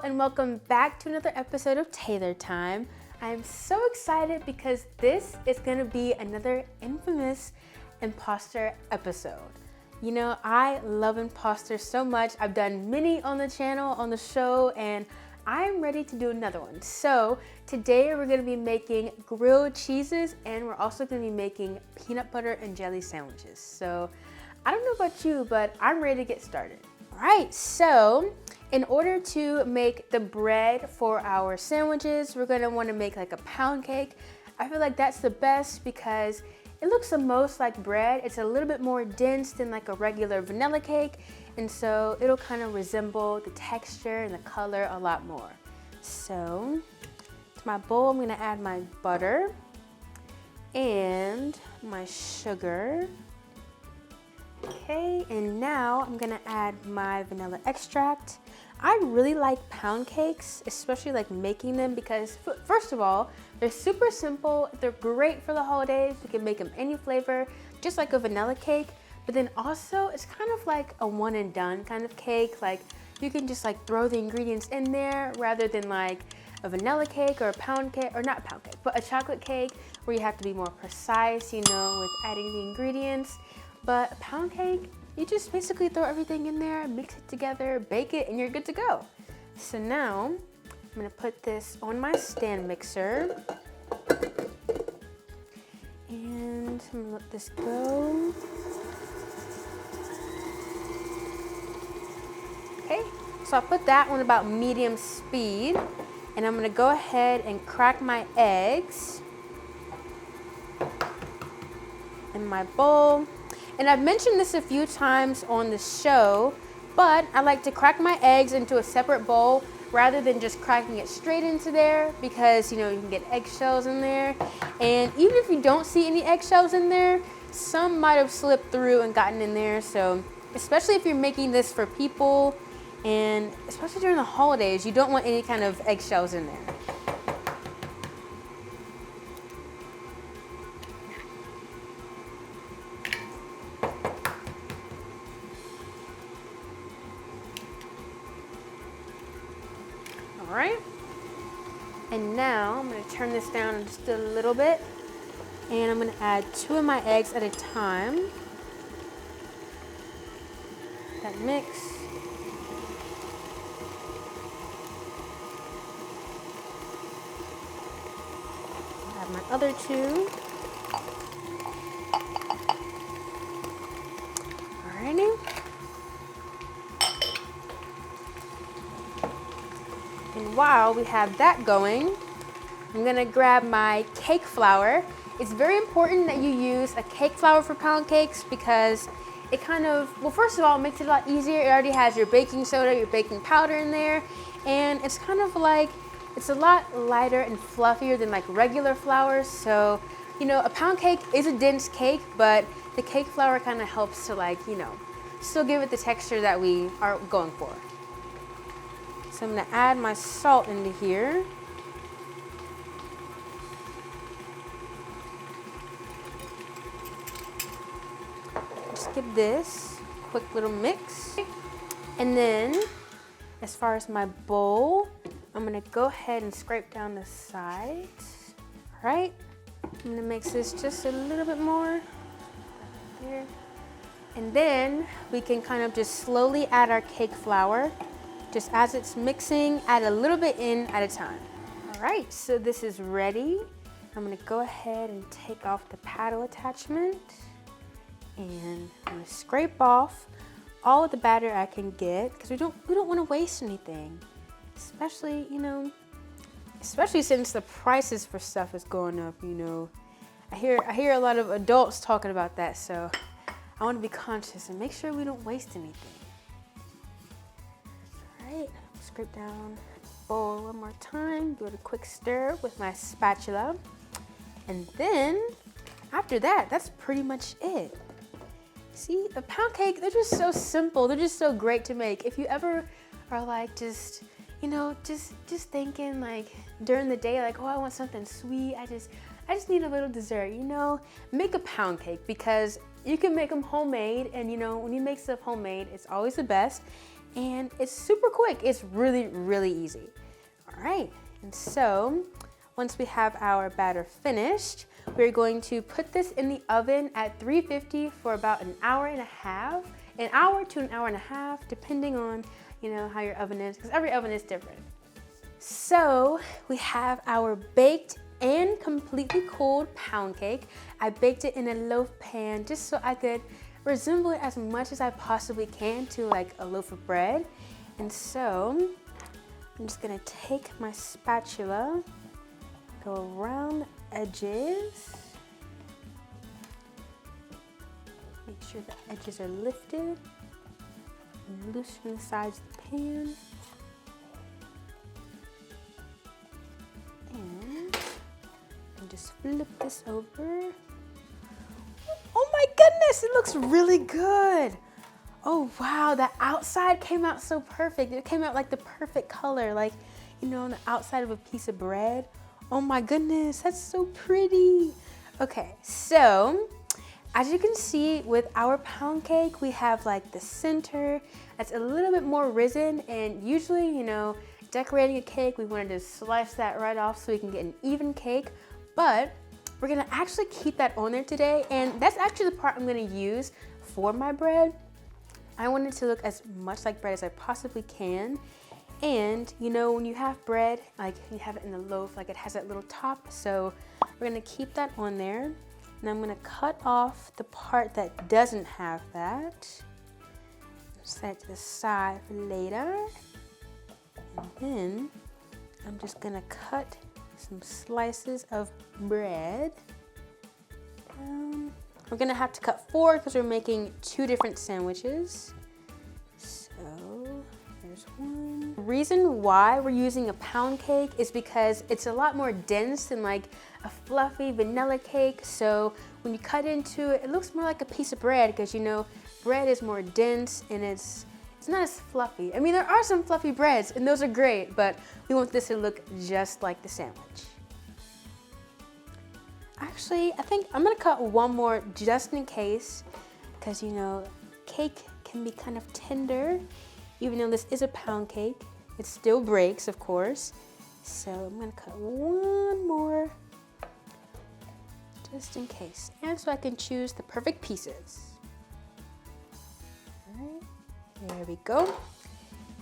and welcome back to another episode of Taylor Time. I'm so excited because this is gonna be another infamous imposter episode. You know, I love imposters so much. I've done many on the channel, on the show, and I'm ready to do another one. So today we're gonna be making grilled cheeses, and we're also gonna be making peanut butter and jelly sandwiches. So I don't know about you, but I'm ready to get started. All right, so in order to make the bread for our sandwiches, we're gonna wanna make like a pound cake. I feel like that's the best because it looks the most like bread. It's a little bit more dense than like a regular vanilla cake, and so it'll kind of resemble the texture and the color a lot more. So to my bowl, I'm gonna add my butter and my sugar. Okay, and now I'm gonna add my vanilla extract. I really like pound cakes, especially like making them because first of all, they're super simple. They're great for the holidays. You can make them any flavor, just like a vanilla cake. But then also, it's kind of like a one and done kind of cake. Like you can just like throw the ingredients in there rather than like a vanilla cake or a pound cake, or not pound cake, but a chocolate cake where you have to be more precise, you know, with adding the ingredients. But a pound cake, you just basically throw everything in there, mix it together, bake it, and you're good to go. So now, I'm gonna put this on my stand mixer. And I'm gonna let this go. Okay, so I put that on about medium speed. And I'm gonna go ahead and crack my eggs in my bowl. And I've mentioned this a few times on the show, but I like to crack my eggs into a separate bowl rather than just cracking it straight into there because, you know, you can get eggshells in there. And even if you don't see any eggshells in there, some might have slipped through and gotten in there. So especially if you're making this for people and especially during the holidays, you don't want any kind of eggshells in there. All right, and now I'm going to turn this down just a little bit, and I'm going to add 2 of my eggs at a time. That mix. Add my other 2. Alrighty. And while we have that going, I'm gonna grab my cake flour. It's very important that you use a cake flour for pound cakes because it kind of, well, first of all, it makes it a lot easier. It already has your baking soda, your baking powder in there, and it's kind of like, it's a lot lighter and fluffier than like regular flour. So, you know, a pound cake is a dense cake, but the cake flour kind of helps to like, you know, still give it the texture that we are going for. So I'm gonna add my salt into here. Just give this a quick little mix. And then, as far as my bowl, I'm gonna go ahead and scrape down the sides. All right, I'm gonna mix this just a little bit more there. And then we can kind of just slowly add our cake flour. Just as it's mixing, add a little bit in at a time. All right, so this is ready. I'm gonna go ahead and take off the paddle attachment, and I'm gonna scrape off all of the batter I can get because we don't want to waste anything, especially, you know, especially since the prices for stuff is going up. You know, I hear a lot of adults talking about that, so I want to be conscious and make sure we don't waste anything. Scrape down the bowl one more time, give it a quick stir with my spatula. And then after that, that's pretty much it. See, a pound cake, they're just so simple. They're just so great to make. If you ever are like just, you know, just thinking like during the day, like, oh, I want something sweet. I just need a little dessert, you know, make a pound cake because you can make them homemade. And you know, when you make stuff homemade, it's always the best. and it's super quick. It's really, really easy. All right, and so once we have our batter finished, we're going to put this in the oven at 350 for about an hour and a half, an hour to an hour and a half, depending on, how your oven is, because every oven is different. So we have our baked and completely cooled pound cake. I baked it in a loaf pan just so I could resemble it as much as I possibly can to like a loaf of bread. And so I'm just gonna take my spatula, go around the edges, make sure the edges are lifted, and loosen the sides of the pan. And just flip this over. Oh my goodness, it looks really good. Oh wow, the outside came out so perfect. It came out like the perfect color, like, on the outside of a piece of bread. Oh my goodness, that's so pretty. Okay, so as you can see with our pound cake, we have like the center that's a little bit more risen, and usually, decorating a cake, we wanted to slice that right off so we can get an even cake, but we're gonna actually keep that on there today, and that's actually the part I'm gonna use for my bread. I want it to look as much like bread as I possibly can. And when you have bread, like you have it in the loaf, like it has that little top, so we're gonna keep that on there. And I'm gonna cut off the part that doesn't have that. Set it to the side for later. And then I'm just gonna cut some slices of bread. We're gonna have to cut 4 because we're making 2 different sandwiches. So there's one. The reason why we're using a pound cake is because it's a lot more dense than like a fluffy vanilla cake. So when you cut into it, it looks more like a piece of bread because bread is more dense and it's not as fluffy. I mean, there are some fluffy breads and those are great, but we want this to look just like the sandwich. Actually, I think I'm gonna cut one more just in case, because cake can be kind of tender. Even though this is a pound cake, it still breaks, of course. So I'm gonna cut one more just in case, and so I can choose the perfect pieces. All right, there we go.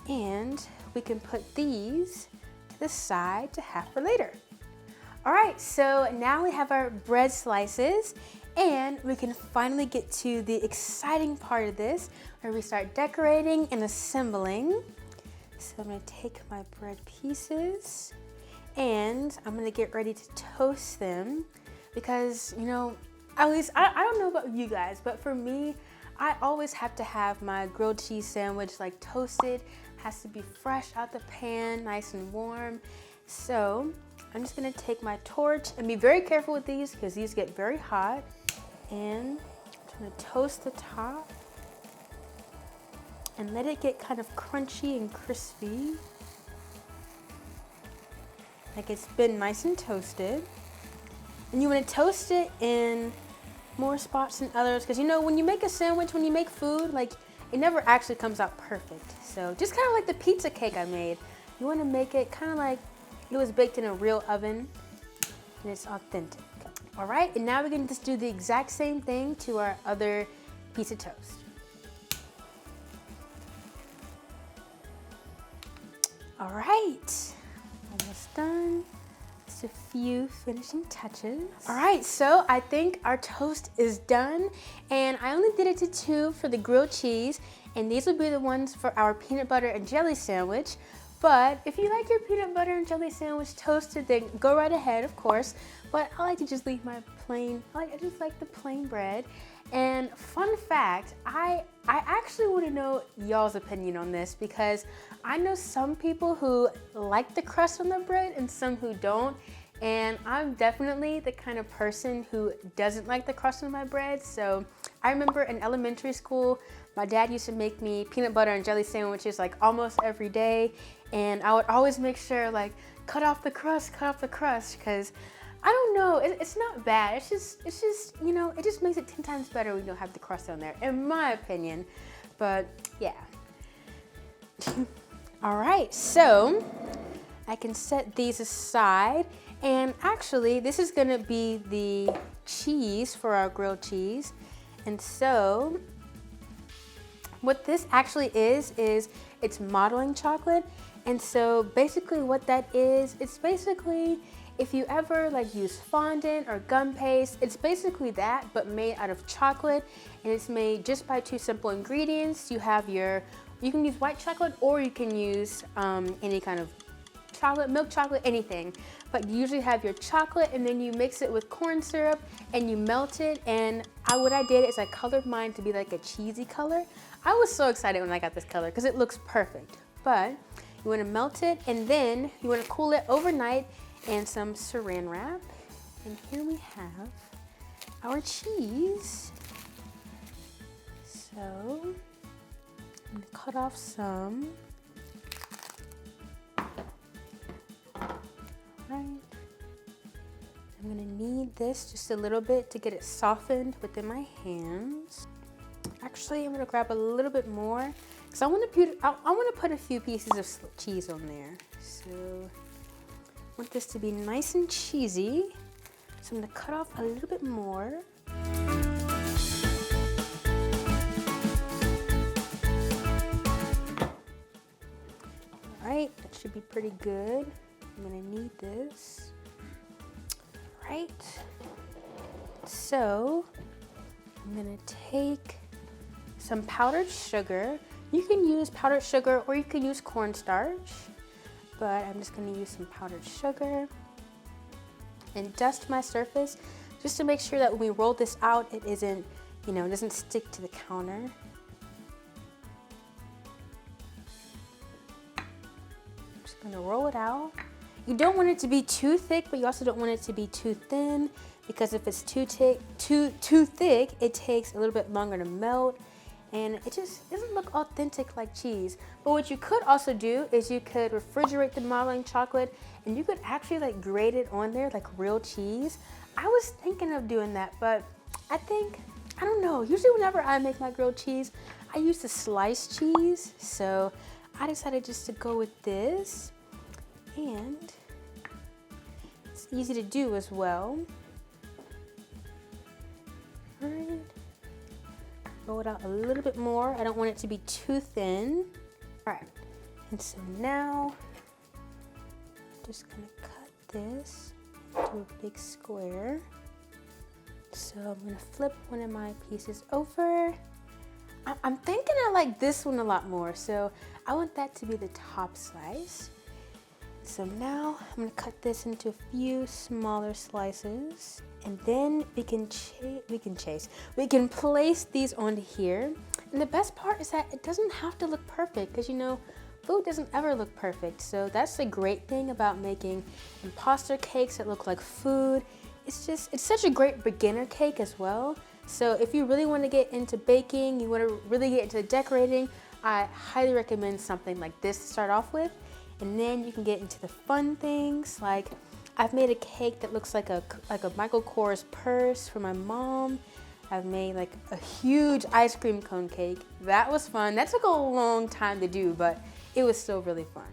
And we can put these to the side to have for later. All right, so now we have our bread slices, and we can finally get to the exciting part of this, where we start decorating and assembling. So I'm gonna take my bread pieces, and I'm gonna get ready to toast them, because, at least, I don't know about you guys, but for me, I always have to have my grilled cheese sandwich like toasted. It has to be fresh out the pan, nice and warm. So I'm just gonna take my torch and be very careful with these because these get very hot. And I'm gonna toast the top and let it get kind of crunchy and crispy. Like it's been nice and toasted. And you wanna toast it in more spots than others because when you make a sandwich, when you make food, like it never actually comes out perfect. So just kind of like the pizza cake I made. You wanna make it kind of like it was baked in a real oven and it's authentic. All right, and now we're gonna just do the exact same thing to our other piece of toast. All right, almost done. Just a few finishing touches. All right, so I think our toast is done, and I only did it to 2 for the grilled cheese, and these will be the ones for our peanut butter and jelly sandwich. But if you like your peanut butter and jelly sandwich toasted, then go right ahead, of course. But I like to just leave my plain, I just like the plain bread. And fun fact, I actually want to know y'all's opinion on this because I know some people who like the crust on the bread and some who don't. And I'm definitely the kind of person who doesn't like the crust on my bread. So I remember in elementary school, my dad used to make me peanut butter and jelly sandwiches like almost every day. And I would always make sure like, cut off the crust, because I don't know, it's not bad. It's just, it just makes it 10 times better when you don't have the crust on there, in my opinion. But yeah. All right, so I can set these aside. And actually, this is gonna be the cheese for our grilled cheese. And so, what this actually is it's modeling chocolate. And so basically what that is, it's basically if you ever like use fondant or gum paste, it's basically that, but made out of chocolate. And it's made just by two simple ingredients. You can use white chocolate or you can use any kind of chocolate, milk chocolate, anything. But you usually have your chocolate and then you mix it with corn syrup and you melt it. And what I did is I colored mine to be like a cheesy color. I was so excited when I got this color because it looks perfect. But you want to melt it and then you want to cool it overnight and some saran wrap. And here we have our cheese. So I'm going to cut off some. Right. I'm gonna knead this just a little bit to get it softened within my hands. Actually, I'm gonna grab a little bit more because I want to put a few pieces of cheese on there. So I want this to be nice and cheesy. So I'm gonna cut off a little bit more. All right, that should be pretty good. I'm gonna knead this. Right. So I'm gonna take some powdered sugar. You can use powdered sugar or you can use cornstarch, but I'm just gonna use some powdered sugar and dust my surface just to make sure that when we roll this out, it isn't, it doesn't stick to the counter. I'm just gonna roll it out. You don't want it to be too thick, but you also don't want it to be too thin, because if it's too thick, it takes a little bit longer to melt and it just doesn't look authentic like cheese. But what you could also do is you could refrigerate the modeling chocolate and you could actually like grate it on there like real cheese. I was thinking of doing that, but I don't know, usually whenever I make my grilled cheese, I use the sliced cheese. So I decided just to go with this. And it's easy to do as well. All right. Roll it out a little bit more. I don't want it to be too thin. All right. And so now I'm just gonna cut this into a big square. So I'm gonna flip one of my pieces over. I'm thinking I like this one a lot more. So I want that to be the top slice. So now I'm gonna cut this into a few smaller slices, and then we can place these onto here. And the best part is that it doesn't have to look perfect, because food doesn't ever look perfect. So that's the great thing about making imposter cakes that look like food. It's such a great beginner cake as well. So if you really want to get into baking, you want to really get into decorating, I highly recommend something like this to start off with. And then you can get into the fun things, like I've made a cake that looks like a Michael Kors purse for my mom. I've made like a huge ice cream cone cake. That was fun. That took a long time to do, but it was still really fun.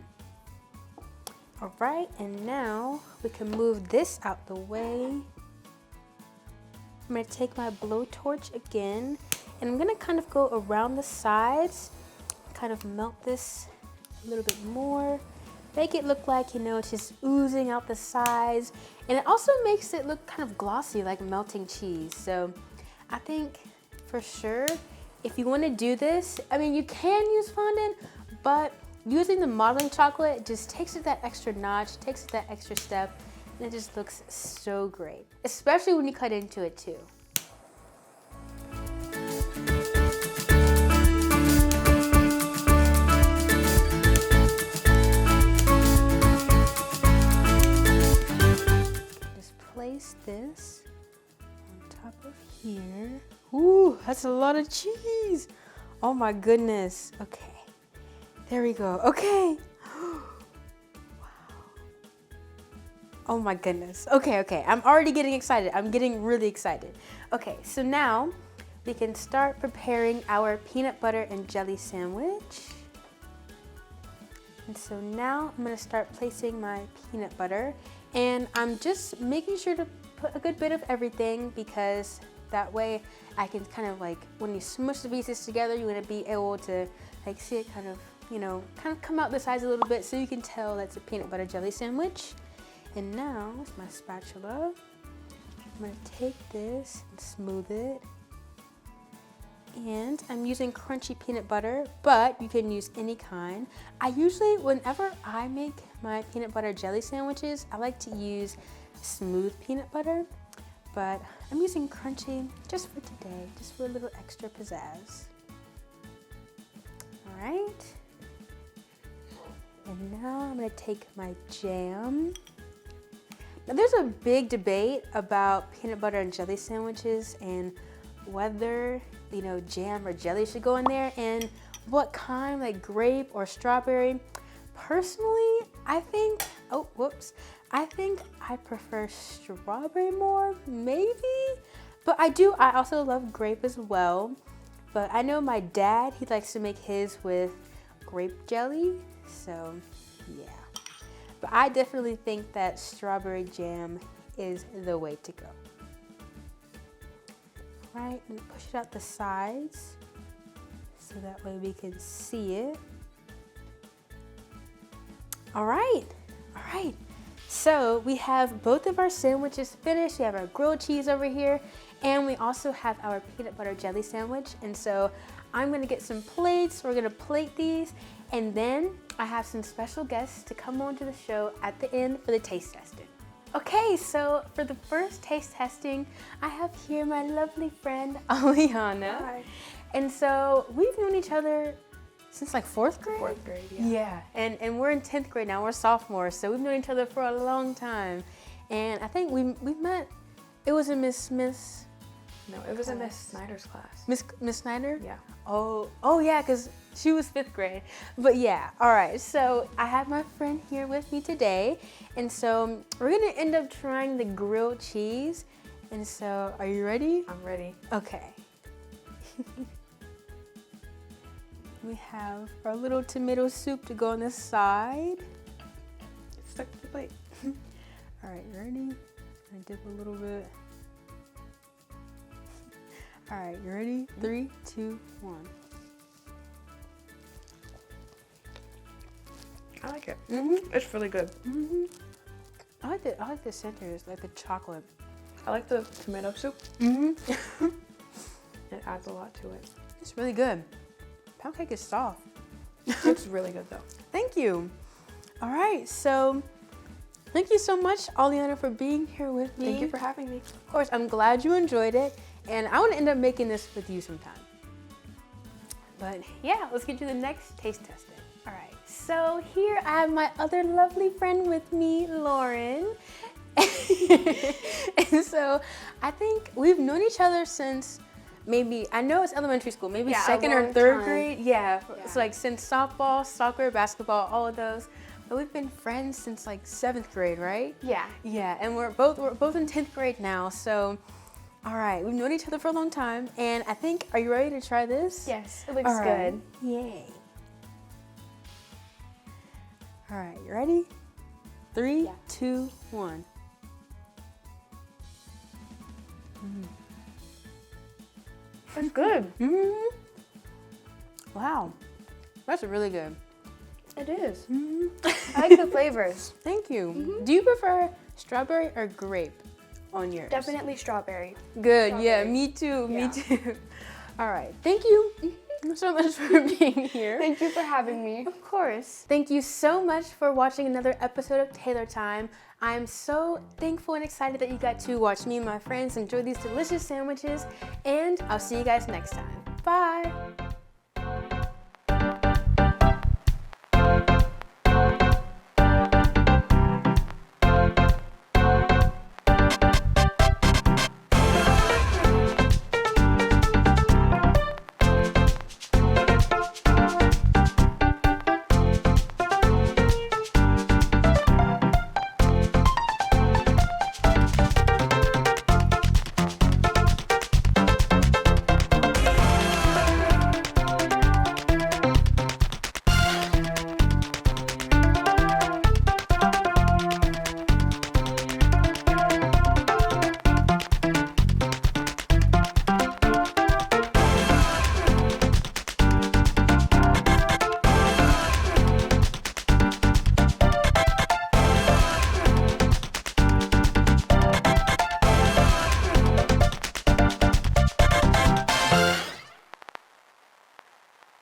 All right, and now we can move this out the way. I'm gonna take my blowtorch again, and I'm gonna kind of go around the sides, kind of melt this a little bit more. Make it look like, it's just oozing out the sides. And it also makes it look kind of glossy, like melting cheese. So I think for sure, if you want to do this, you can use fondant, but using the modeling chocolate just takes it that extra notch, takes it that extra step, and it just looks so great, especially when you cut into it too. Place this on top of here. Ooh, that's a lot of cheese. Oh my goodness. Okay, there we go. Okay. Wow. Oh my goodness. Okay. I'm already getting excited. I'm getting really excited. Okay, so now we can start preparing our peanut butter and jelly sandwich. And so now I'm gonna start placing my peanut butter, and I'm just making sure to put a good bit of everything, because that way I can kind of like, when you smush the pieces together, you're gonna be able to like see it kind of, you know, kind of come out the sides a little bit, so you can tell that's a peanut butter jelly sandwich. And now with my spatula, I'm gonna take this and smooth it. And I'm using crunchy peanut butter, but you can use any kind. I usually, whenever I make my peanut butter jelly sandwiches, I like to use smooth peanut butter, but I'm using crunchy just for today, just for a little extra pizzazz. All right. And now I'm gonna take my jam. Now there's a big debate about peanut butter and jelly sandwiches and whether, you know, jam or jelly should go in there, and what kind, like grape or strawberry. Personally, I think, I think I prefer strawberry more, maybe, but I also love grape as well. But I know my dad, he likes to make his with grape jelly, so yeah. But I definitely think that strawberry jam is the way to go. Right, and push it out the sides so that way we can see it. All right. So we have both of our sandwiches finished. We have our grilled cheese over here, and we also have our peanut butter jelly sandwich. And so I'm gonna get some plates. We're gonna plate these, and then I have some special guests to come on to the show at the end for the taste testing. Okay, so for the first taste testing, I have here my lovely friend, Aliana. Hi. And so we've known each other since like 4th grade? 4th grade, yeah. And we're in 10th grade now, we're sophomores, so we've known each other for a long time. And I think we met, it was in Miss No, it was in Miss Snyder's class. Miss Snyder? Yeah. Oh yeah, because she was 5th grade. But yeah, all right, so I have my friend here with me today. And so we're gonna end up trying the grilled cheese. And so, are you ready? I'm ready. Okay. We have our little tomato soup to go on the side. It's stuck to the plate. All right, you ready? I dip a little bit. All right, you ready? 3, 2, 1. I like it. Mm-hmm. It's really good. Mm-hmm. I like the centers, like the chocolate. I like the tomato soup. Mm-hmm. It adds a lot to it. It's really good. Pound cake is soft. It's really good though. Thank you. All right, so thank you so much, Aliana, for being here with me. Thank you for having me. Of course, I'm glad you enjoyed it, and I want to end up making this with you sometime. But yeah, let's get to the next taste testing. All right, so here I have my other lovely friend with me, Lauren. And so I think we've known each other since maybe, I know it's elementary school, maybe Yeah, 2nd or 3rd grade. Yeah, it's Yeah. like since softball, soccer, basketball, all of those. But we've been friends since like 7th grade, right? Yeah. Yeah, and we're both in 10th grade now. So, all right, we've known each other for a long time, and I think, are you ready to try this? Yes, it looks All right. good. Yay. All right, you ready? 3, Yeah. 2, 1. That's good. Mm-hmm. Wow, that's really good. It is. Mm-hmm. I like the flavors. Thank you. Do you prefer strawberry or grape on yours? Definitely strawberry. Good, yeah, Strawberry. me too, Yeah. me too. All right, thank you so much for being here. Thank you for having me. Of course. Thank you so much for watching another episode of Taylor Time. I'm so thankful and excited that you got to watch me and my friends enjoy these delicious sandwiches, and I'll see you guys next time. Bye.